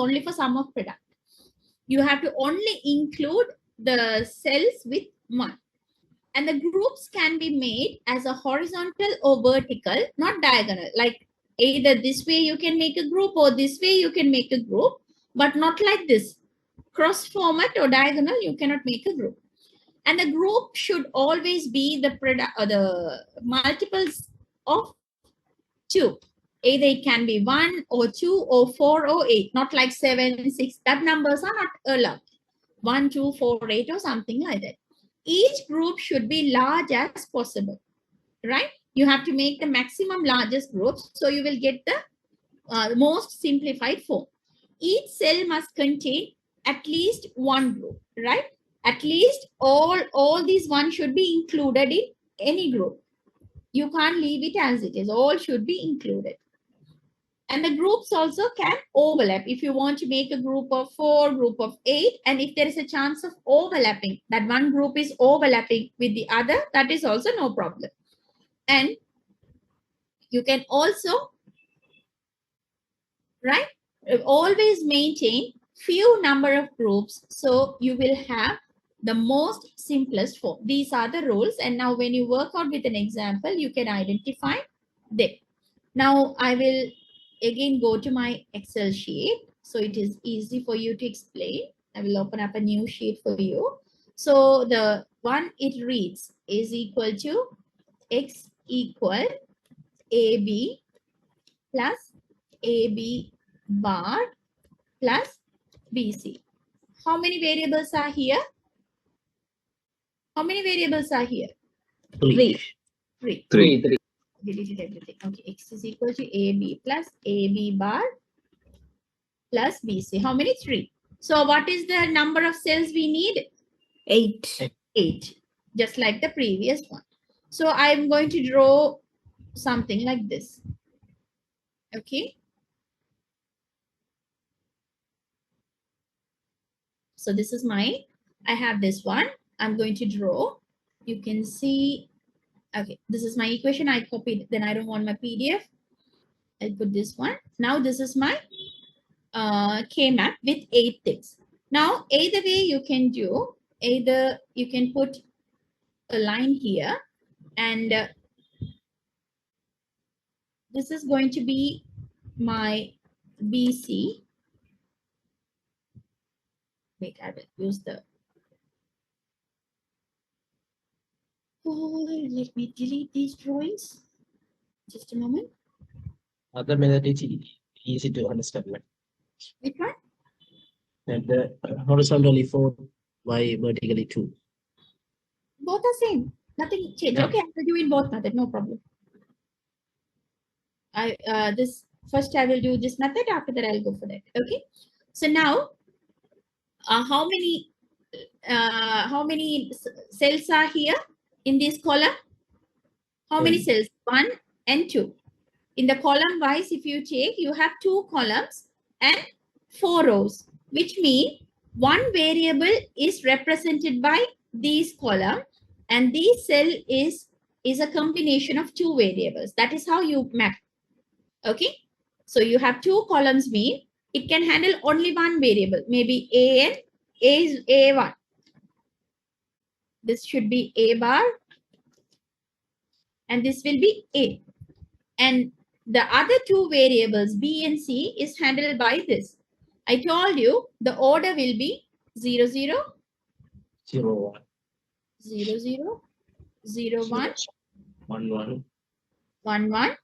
only for sum of product. You have to only include the cells with 1. And the groups can be made as a horizontal or vertical, not diagonal. Like either this way you can make a group or this way you can make a group, but not like this. Cross format or diagonal, you cannot make a group. And the group should always be the product or the multiples of 2. Either it can be 1 or 2 or 4 or 8, not like 7, 6. That numbers are not allowed. 1, 2, 4, 8 or something like that. Each group should be large as possible, right? You have to make the maximum largest groups, so you will get the most simplified form. Each cell must contain at least one group, right? At least all these one should be included in any group. You can't leave it as it is. All should be included. And the groups also can overlap. If you want to make a group of 4, group of 8, and if there is a chance of overlapping, that one group is overlapping with the other, that is also no problem. And you can also, right, always maintain few number of groups, so you will have the most simplest form. These are the rules, and now when you work out with an example, you can identify them. Now I will again go to my Excel sheet, so it is easy for you to explain. I will open up a new sheet for you. So the one it reads is equal to x equal AB plus AB bar plus BC. How many variables are here? How many variables are here? 3. 3. 3. Deleted everything. Okay, x is equal to AB plus AB bar plus BC. How many? 3. So what is the number of cells we need? 8. 8. Just like the previous one. So I'm going to draw something like this. Okay. So this is my, I have this one. I'm going to draw. You can see, okay, this is my equation. I copied, then I don't want my PDF. I'll put this one. Now this is my K-map with 8 things. Now, either way you can do, either you can put a line here, and this is going to be my BC. Wait, I will use the, oh, let me delete these drawings. Just a moment. Other method is easy to understand. Which one? And the horizontally 4, y vertically 2. Both are same. Nothing changed. Yeah. Okay, I will do in both method. No problem. This first I will do this method. After that, I'll go for that. Okay. So now, how many cells are here in this column? How many cells? 1 and 2. In the column wise, if you take, you have 2 columns and 4 rows, which means one variable is represented by these column, and this cell is a combination of 2 variables. That is how you map. Okay. So you have 2 columns, mean it can handle only one variable, maybe A, and A is A1. This should be A bar, and this will be A. And the other 2 variables, B and C, is handled by this. I told you the order will be 0, 0, 0, 1. 0, 0, 0, 1, 1, 1. 1, 1,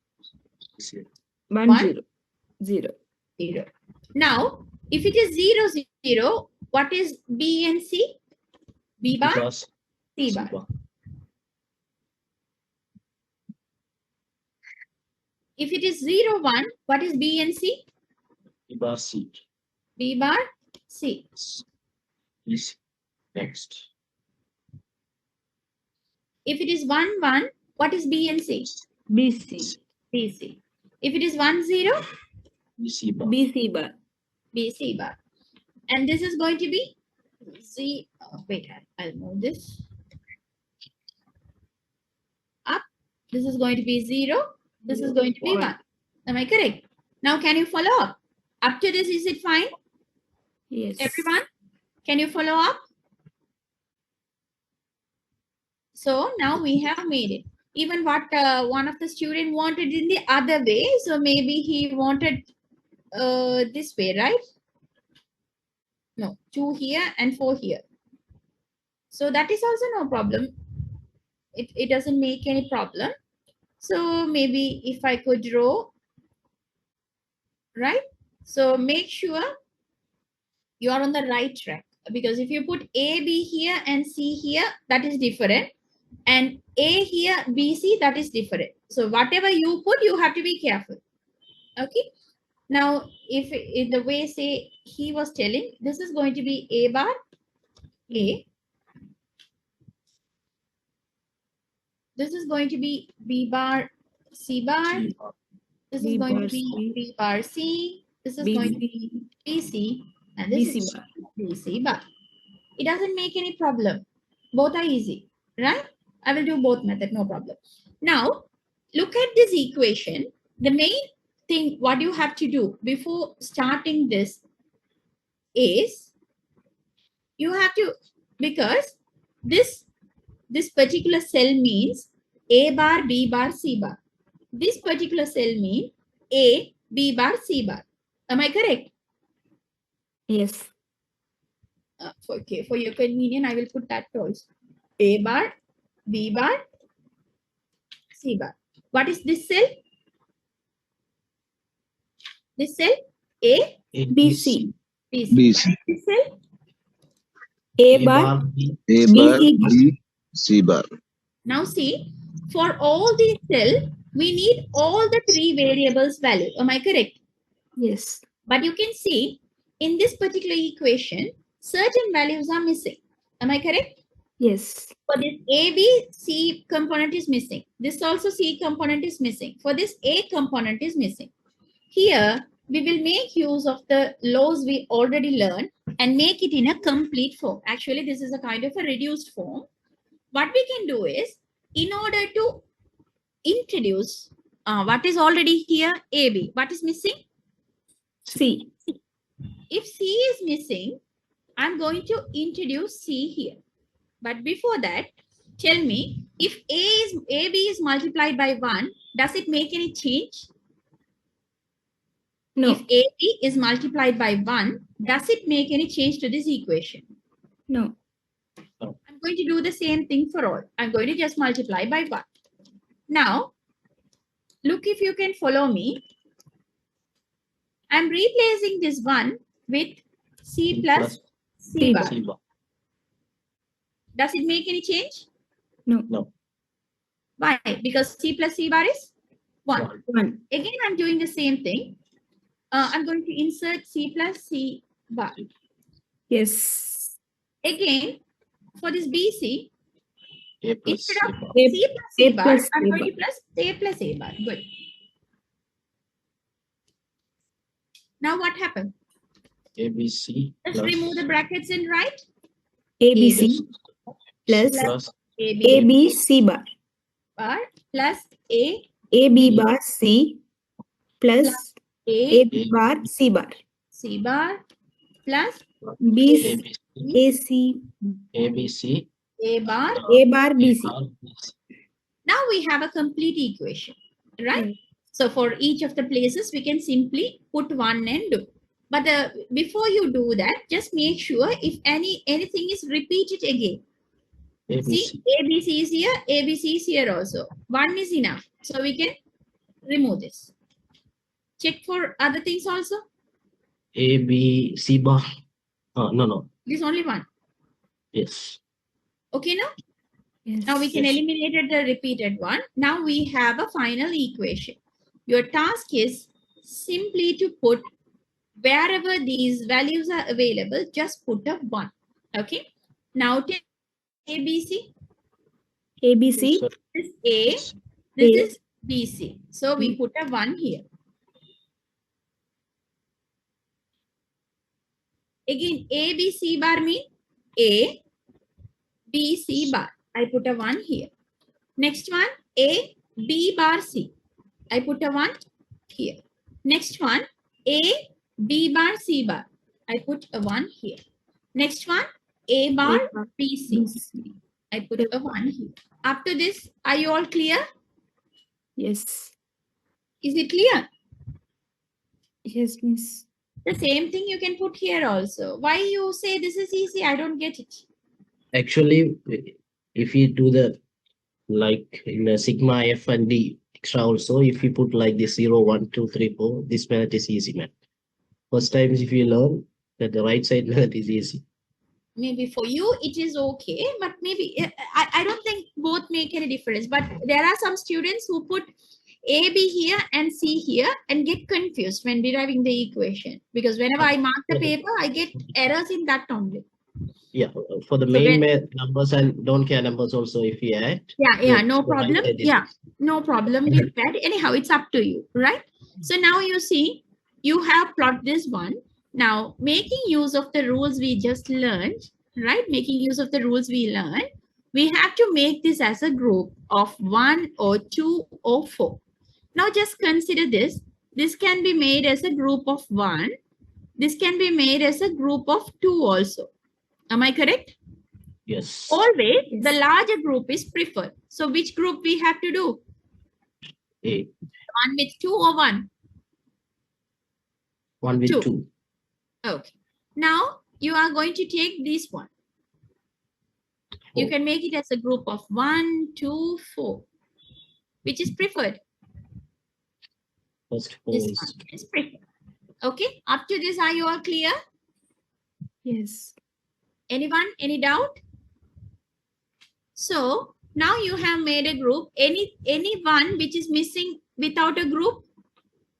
0. 1, 0, 0. 0. Now, if it is 0, 0, what is B and C? B bar, Because C bar. If it is 0, 1, what is B and C? B bar C. B bar, C. Easy. Next. If it is 1, 1, what is B and C? BC. BC. If it is 1, 0, BC bar. BC bar. BC bar. And this is going to be Z. Oh, wait, I'll move this up. This is going to be 0. This is going to be 1. Am I correct? Now, can you follow up? Up to this, is it fine? Yes. Everyone, can you follow up? So now we have made it. Even what one of the student wanted in the other way. So maybe he wanted this way, right? No, 2 here and 4 here. So that is also no problem. It doesn't make any problem. So maybe if I could draw, right? So make sure you are on the right track. Because if you put A, B here and C here, that is different. And A here, B, C, that is different. So whatever you put, you have to be careful. Okay. Now, if in the way, say, he was telling, this is going to be A bar, A. This is going to be B bar, C bar. This is B going bar to be C. B bar C. This is B going to C. be B C. And this BC is bar. B C bar. It doesn't make any problem. Both are easy, right? I will do both method, no problem. Now, look at this equation. The main thing, what you have to do before starting this is, you have to, because this particular cell means A bar, B bar, C bar. This particular cell means A, B bar, C bar. Am I correct? Yes. Okay, for your convenience, I will put that also. A bar, B bar, C bar. What is this cell? This cell? A, BC. B, C. B, C. This cell? A bar. A bar, BC. B, C bar. Now see, for all these cells, we need all the 3 variables value. Am I correct? Yes. But you can see, in this particular equation, certain values are missing. Am I correct? Yes. For this A, B, C component is missing. This also C component is missing. For this A component is missing. Here, we will make use of the laws we already learned and make it in a complete form. Actually, this is a kind of a reduced form. What we can do is, in order to introduce what is already here, AB, what is missing? C. If C is missing, I'm going to introduce C here. But before that, tell me, if AB is multiplied by 1, does it make any change? No. If AB is multiplied by 1, does it make any change to this equation? No. I'm going to do the same thing for all. I'm going to just multiply by 1. Now, look if you can follow me. I'm replacing this 1 with C plus C bar. Does it make any change? No. Why? Because C plus C bar is 1. 1. Again, I'm doing the same thing. I'm going to insert C plus C bar. Yes. Again, for this BC, A plus instead of A- C plus C A bar, plus I'm A going to bar. plus A plus A bar. Good. Now what happened? ABC Let's remove the brackets and write ABC plus plus AB ABC bar. bar plus A AB bar C plus A AB bar C bar. C bar plus B ABC AC ABC A bar. A bar BC. Now we have a complete equation, right? Right. So for each of the places, we can simply put 1 and do. But before you do that, just make sure if anything is repeated again. See, ABC ABC is here, ABC is here also. 1 is enough. So we can remove this. Check for other things also. ABC bar. No. It is only 1. Yes. Okay, now? Yes. Now we can Yes. eliminate the repeated one. Now we have a final equation. Your task is simply to put wherever these values are available, just put a 1. Okay. Now take ABC. ABC. Sir. This is A. Yes. This A. is BC. So we put a 1 here. Again, A, B, C bar mean A, B, C bar. I put a 1 here. Next one, A, B bar C. I put a 1 here. Next one, A, B bar C bar. I put a 1 here. Next one, A bar, B, C. BC. I put a 1 here. After this, are you all clear? Yes. Is it clear? Yes, Miss. The same thing you can put here also. Why you say this is easy? I don't get it. Actually, if you do the like in a sigma F and D extra also, if you put like this 0, 1, 2, 3, 4, this method is easy, man. First times if you learn that the right side method is easy. Maybe for you it is okay, but maybe I don't think both make any difference. But there are some students who put A, B here and C here and get confused when deriving the equation. Because whenever I mark the paper, I get errors in that only. Yeah, for the So main when- numbers and don't care numbers also, if you add. Yeah, no the right problem. side is Yeah, no problem with that. Anyhow, it's up to you, right? So now you see, you have plot this one. Now, making use of the rules we just learned, right? Making use of the rules we learned, we have to make this as a group of 1 or 2 or 4. Now, just consider this. This can be made as a group of 1. This can be made as a group of 2 also. Am I correct? Yes. Always, Yes. the larger group is preferred. So, which group we have to do? A. 1 with 2 or 1? 1 with Two. 2. Okay. Now, you are going to take this one. You 4. can make it as a group of 1, 2, 4. Which is preferred? First 4 This is one is preferred. Okay. Up to this, are you all clear? Yes. Anyone? Any doubt? So, now you have made a group. Any one which is missing without a group?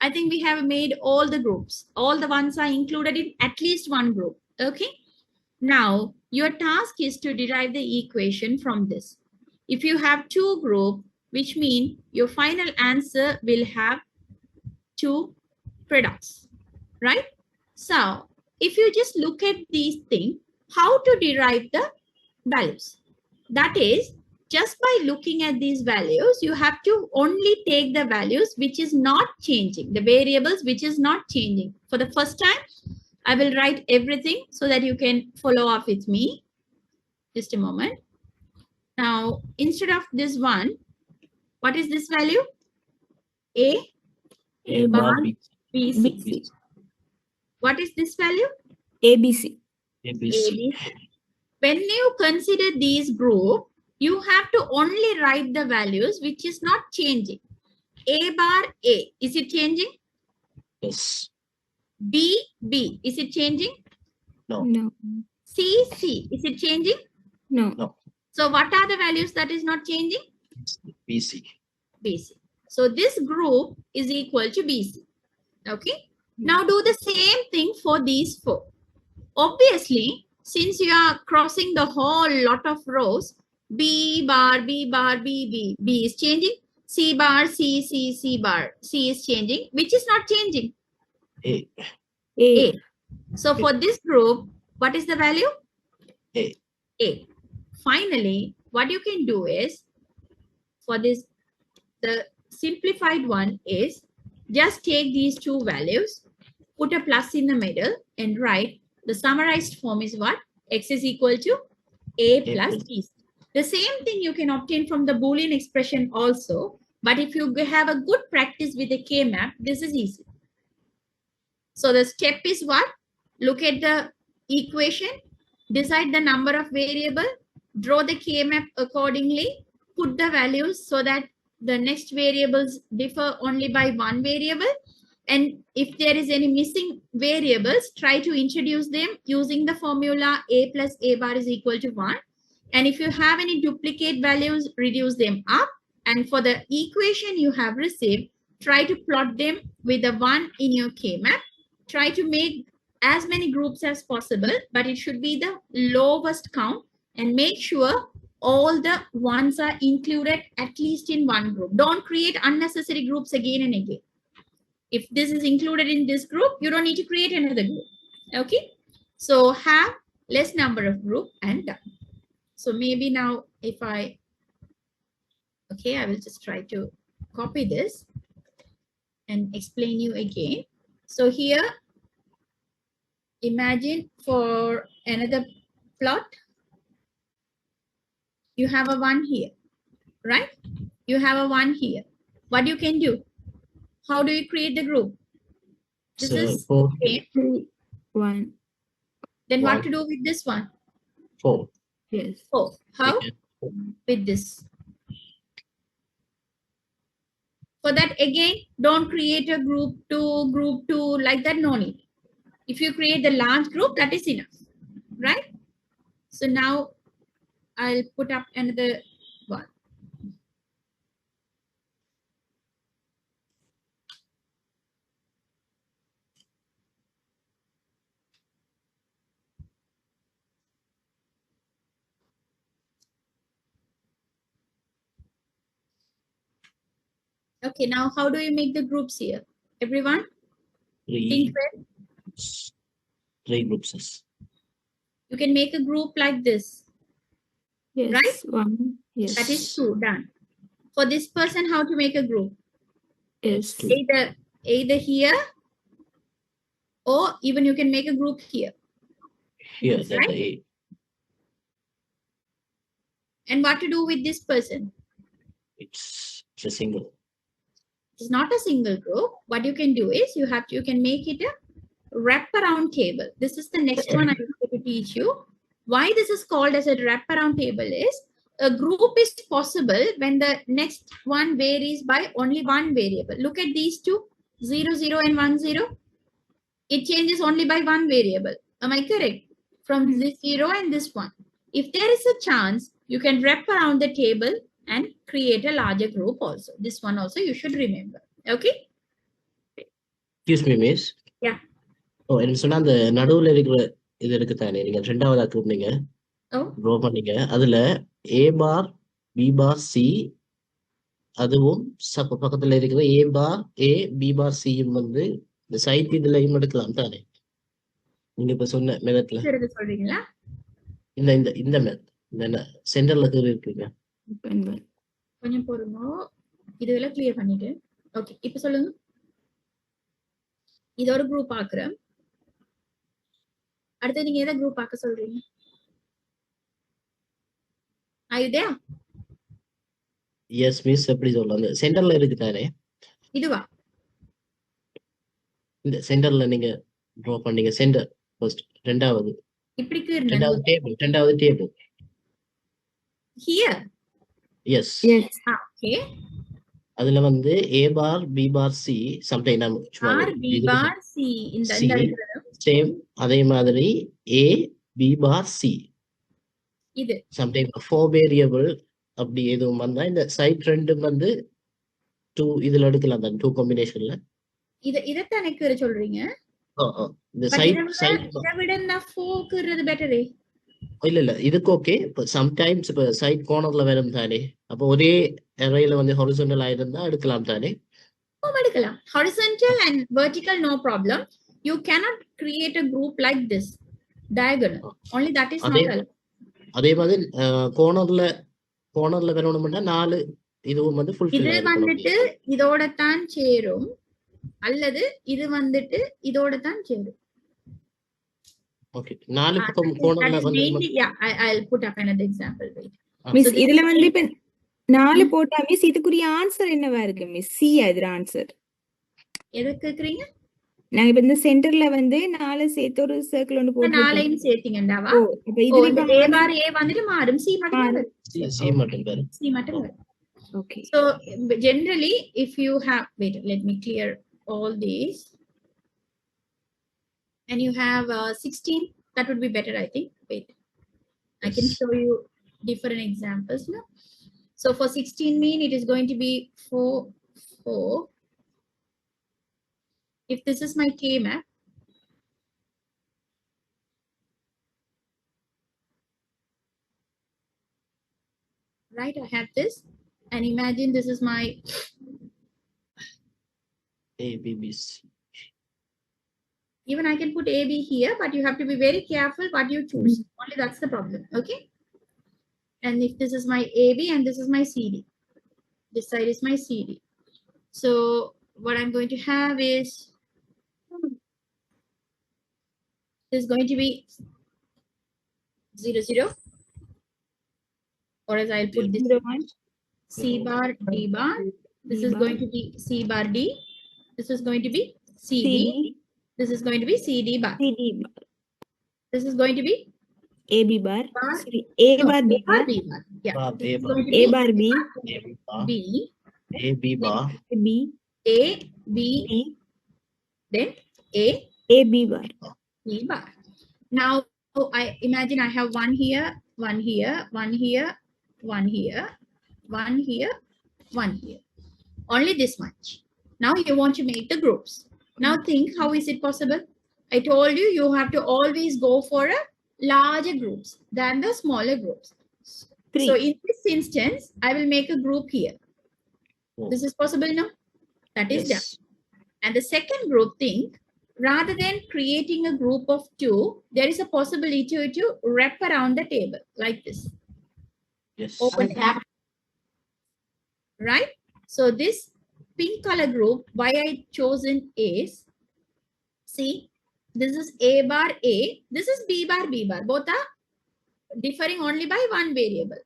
I think we have made all the groups. All the ones are included in at least one group. Okay. Now, your task is to derive the equation from this. If you have two groups, which means your final answer will have two products, right? So, if you just look at these things, how to derive the values? That is, just by looking at these values, you have to only take the values which is not changing, the variables which is not changing. For the first time, I will write everything so that you can follow up with me. Just a moment. Now, instead of this one, what is this value? A bar B. B, C. BC. What is this value? ABC. A B C. When you consider these group, you have to only write the values which is not changing. A bar A, is it changing? Yes. B, B, is it changing? No. No. C, C, is it changing? No. No. So what are the values that is not changing? B C. BC. So this group is equal to BC. Okay. Now do the same thing for these four. Obviously, since you are crossing the whole lot of rows, B bar, B bar, B, B, B is changing. C bar, C, C, C bar, C is changing. Which is not changing? A. A. A. So for this group, what is the value? A. A. Finally, what you can do is, for this, the simplified one is, just take these two values, put a plus in the middle and write the summarized form is what? X is equal to A plus B. The same thing you can obtain from the Boolean expression also, but if you have a good practice with the K-map, this is easy. So the step is what? Look at the equation, decide the number of variable, draw the K-map accordingly, put the values so that the next variables differ only by one variable. And if there is any missing variables, try to introduce them using the formula A plus A bar is equal to 1. And if you have any duplicate values, reduce them up. And for the equation you have received, try to plot them with the 1 in your K-map. Try to make as many groups as possible, but it should be the lowest count, and make sure all the ones are included at least in one group. Don't create unnecessary groups again and again. If this is included in this group, you don't need to create another group. Okay. So have less number of group and done. So maybe now if I will just try to copy this and explain you again. So here Imagine for another plot, you have a 1 here, right? You have a 1 here. What you can do? How do you create the group? This So is 4, okay. 3, 1. Then what 1, to do with this one? 4. Yes. Oh, how? Okay. With this. For that, again, don't create a group 2, like that, no need. If you create the large group, that is enough, right? So now I'll put up another one. Okay, now how do you make the groups here? Everyone, think 3, well. 3 groups. You can make a group like this. Yes. Right? 1. Yes. That is 2, done. For this person, how to make a group? Yes. 2. Either here, or even you can make a group here. Here, That's that right. A. And what to do with this person? It's a single. It's not a single group. What you can do is you can make it a wraparound table. This is the next one I'm going to teach you. Why this is called as a wraparound table is a group is possible when the next one varies by only one variable. Look at these two, 0, 0 and 1, 0. It changes only by one variable. Am I correct? From this 0 and this one. If there is a chance, you can wrap around the table and create a larger group also. This one also you should remember. Okay? Excuse me, miss. Yeah. ஓ என்ன சொன்னா அந்த நடுவுல இருக்கிற இது இருக்கு தானே நீங்க ரெண்டாவதா கூப்பிட்டீங்க Oh, ட்ரா பண்ணீங்க அதுல A bar B bar C அதுவும் பக்கத்துல இருக்கிற A பார் A B பார் Cயும் வந்து இந்த சைட் இதுலயும் எடுக்கலாம் தானே நீங்க இப்ப சொன்ன மெதட்ல சரி சொல்றீங்களா? இந்த இந்த இந்த மெத் இந்த சென்டர்ல இருக்குங்க கொஞ்சம் பொறுங்க. இதெல்லாம் கிளியர் பண்ணிட்டு. ஓகே, இப்போ சொல்லுங்க. இது ஒரு குரூப் ஆக்குறேன். அடுத்து நீங்க எதை குரூப் ஆக்க சொல்றீங்க? ஆயுதே? எஸ் மிஸ் எப்படி சொல்லலாம் அந்த சென்டர்ல இருக்கு தானே இதுவா? இந்த சென்டர்ல நீங்க ட்ரா பண்ணீங்க சென்டர் ஃபர்ஸ்ட் ரெண்டாவது இப்படிக்கு ரெண்டாவது table here. Yes Yes. Okay. அதுல வந்து A bar B bar C sometime நம்ம சும்மா ஆர் பி பார் சி இந்த C சேம் அதே மாதிரி A B பார் C இது சம்டைம் 4 வேரியபிள் அப்படி எதுவும் வந்தா இந்த சைட் ரெண்டும் வந்து 2 இதுல எடுக்கலாம் தான் 2 காம்பினேஷன்ல இதத்தான் எனக்கு சொல்றீங்க. இந்த But சைட் இதை விட நான் 4க்குறது பெட்டரே. இல்ல இதுக்கு ஓகே இப்போ சம்டைம்ஸ் இப்போ சைட் கார்னர்ல வரும் தானே அப்போ ஒரே அரேல வந்து ஹாரிசான்டல் ஆயிருந்தா எடுக்கலாம் தானே எடுக்கலாம். Horizontal and vertical no problem. You cannot create a group like this diagonal. Only that is not allowed. அதே மாதிரி கார்னர்ல வரணும்னா 4 இதுவும் வந்து ஃபுல்ஃபில் இது வந்துட்டு இதோட தான் சேரும் அல்லது இது வந்துட்டு இதோட தான் சேரும். ஓகே 4 பக்கம் கார்னர்ல வந்து yeah, I'll put up another example. Wait. Miss இதுல வந்து இப்ப 4 போட்டா மிஸ் இதுக்குரிய ஆன்சர் என்னவா இருக்கு மிஸ்? C அதுற answer. எது கேக்குறீங்க? நாங்க இப்ப இந்த சென்டர்ல வந்து 4 சேர்த்து ஒரு சர்க்கிள் ஒன்னு போட்டு 4ஐயும் சேர்த்தீங்கடாவா? இப்ப இதுல இப்ப A பார் A வந்துட்டு மாறும். C மட்டும் வரும். சி மட்டும் வரும். C மட்டும் வரும். Okay. So generally if you have, wait, let me clear all these. And you have 16, that would be better, I think. Wait, I can show you different examples now. So for 16 mean, it is going to be 4, 4. If this is my K map, right, I have this, and imagine this is my A B B C. even I can put AB here, but you have to be very careful what you choose. Only that's the problem. Okay. And if this is my AB and this is my CD, this side is my CD. So what I'm going to have is This is going to be 0, 0. Or as I'll put this 0, 1. C bar, D bar. This D is bar. going to be C bar D. This is going to be CD. CD. This is going to be CD bar. CD bar. This is going to be AB bar. bar. Sorry. A No, bar, B bar. B bar. Yeah. bar, This A is bar, going to A be bar, B. A bar, B, A B bar, B. A, B, B. then A, A, B bar. B bar. Now I imagine I have one here, one here, one here, one here, one here, one here. Only this much. Now you want to make the groups. Now think, how is it possible? I told you, you have to always go for a larger groups than the smaller groups. 3. So in this instance, I will make a group here. Oh. This is possible now? That is done. yes, And the second group, think, rather than creating a group of 2, there is a possibility to wrap around the table like this. yes, Open it. Right? So this pink color group, why I chosen is, see, this is A bar A, this is B bar B bar. Both are differing only by one variable,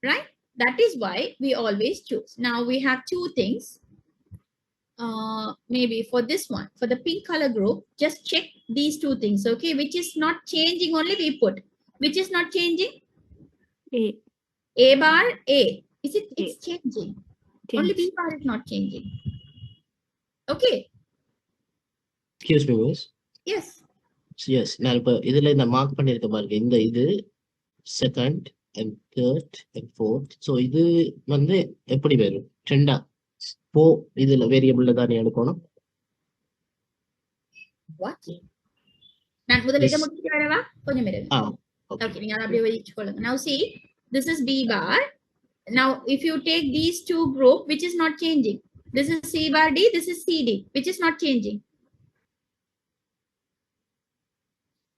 right? That is why we always choose. Now we have 2 things. Maybe for this one, for the pink color group, just check these 2 things, okay? Which is not changing, only we put. Which is not changing? A. A bar A. Is it? A. It's changing. Change. Only B bar is not changing. Okay. excuse me miss. Yes. Yes, நான் இப்ப இதுல இந்த mark பண்ணிருக்க பாருங்க, இந்த இது second and third and fourth. So இது வந்து எப்படி வரும்? 2 இதுல வேரியபிள்ல தானே எடுக்கணும். What? நான் முதல்ல இதை This- முடிச்சுட்டு வரவா? கொஞ்சம் இருங்க. ஓகே Okay, நீங்க அதை அப்படியே வச்சுக்கொள்ளுங்க. Now see, this is B bar. Now if you take these 2 group, which is not changing. This is C bar D, this is CD, which is not changing.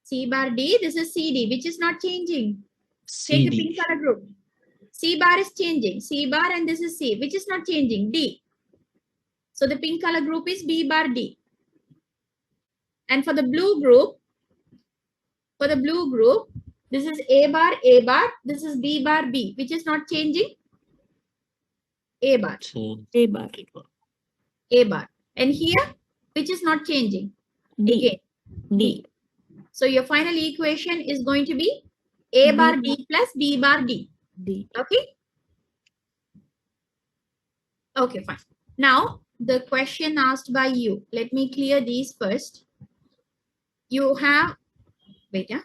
C bar D, this is CD, which is not changing. Take the CD pink color group. C bar is changing. C bar and this is C, which is not changing. D. So the pink color group is B bar D. And for the blue group, this is A bar, this is B bar, B, which is not changing. A bar, A bar. A bar. And here, which is not changing. D. Again, D. so your final equation is going to be A bar D plus B bar D. D. Okay? Okay, fine. Now, the question asked by you. Let me clear these first. You have, wait, yeah.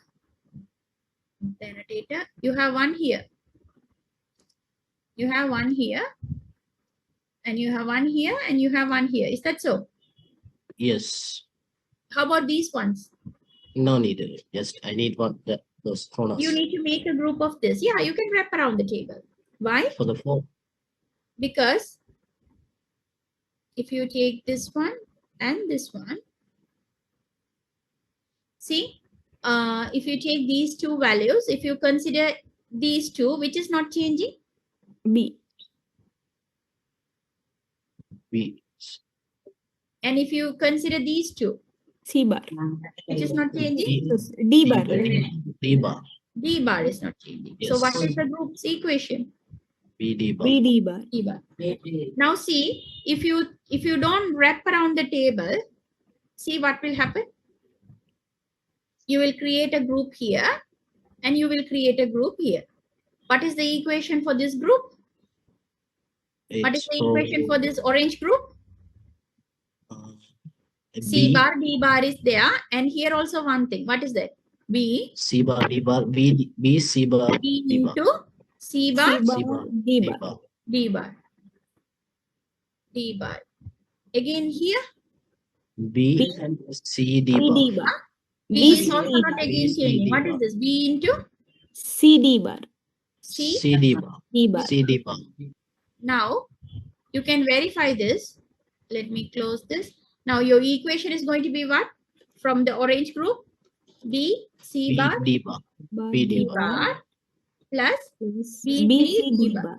The annotator, you have one here. You have one here. And you have one here, and you have one here. Is that so? yes, How about these ones? no need. Just I need those corners You need to make a group of this. Yeah, you can wrap around the table. Why? for the 4. Because if you take this one and this one, see, if you take these 2 values, if you consider these 2, which is not changing, B. B and if you consider these 2, C bar. which is not changing, D bar. D bar D bar is not changing. So what Yes. is the group's equation? B D bar. B. D bar. D bar. Now see, if you don't wrap around the table, see what will happen? You will create a group here and you will create a group here. What is the equation for this group? What is It's the equation for this orange group? uh, C B bar, D bar is there. And here also one thing. What is that? B, C bar D bar B C bar B D bar into C bar, C bar. D D bar. bar D bar. D bar. Again here, B C D B. D bar bar. B B. is C. also D not bar. again B, C, changing. D What is bar. this? B into C. D bar. C. C D bar D bar. C D bar. Now, you can verify this. Let me close this. Now, your equation is going to be what? From the orange group, B, C B bar, D bar Bar. B. D D bar, plus plus B. B. D. C. D D bar. bar.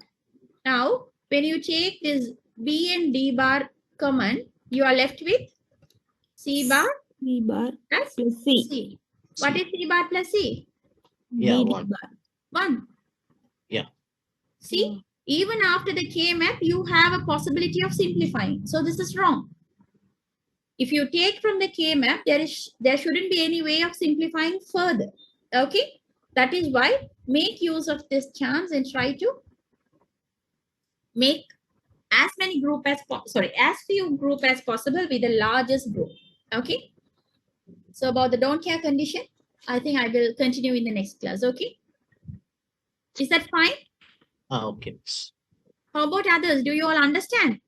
Now, when you take this B and D bar common, you are left with C bar C bar plus plus C. C. What is C bar plus C? Yeah, BD 1. bar. 1. Yeah. See, even after the K map, you have a possibility of simplifying. So this is wrong. If you take from the K map, there shouldn't be any way of simplifying further. Okay, that is why make use of this chance and try to make as many group as as few group as possible with the largest group. Okay. So about the don't care condition, I think I will continue in the next class. Okay. Is that fine? Okay. How about others? Do you all understand?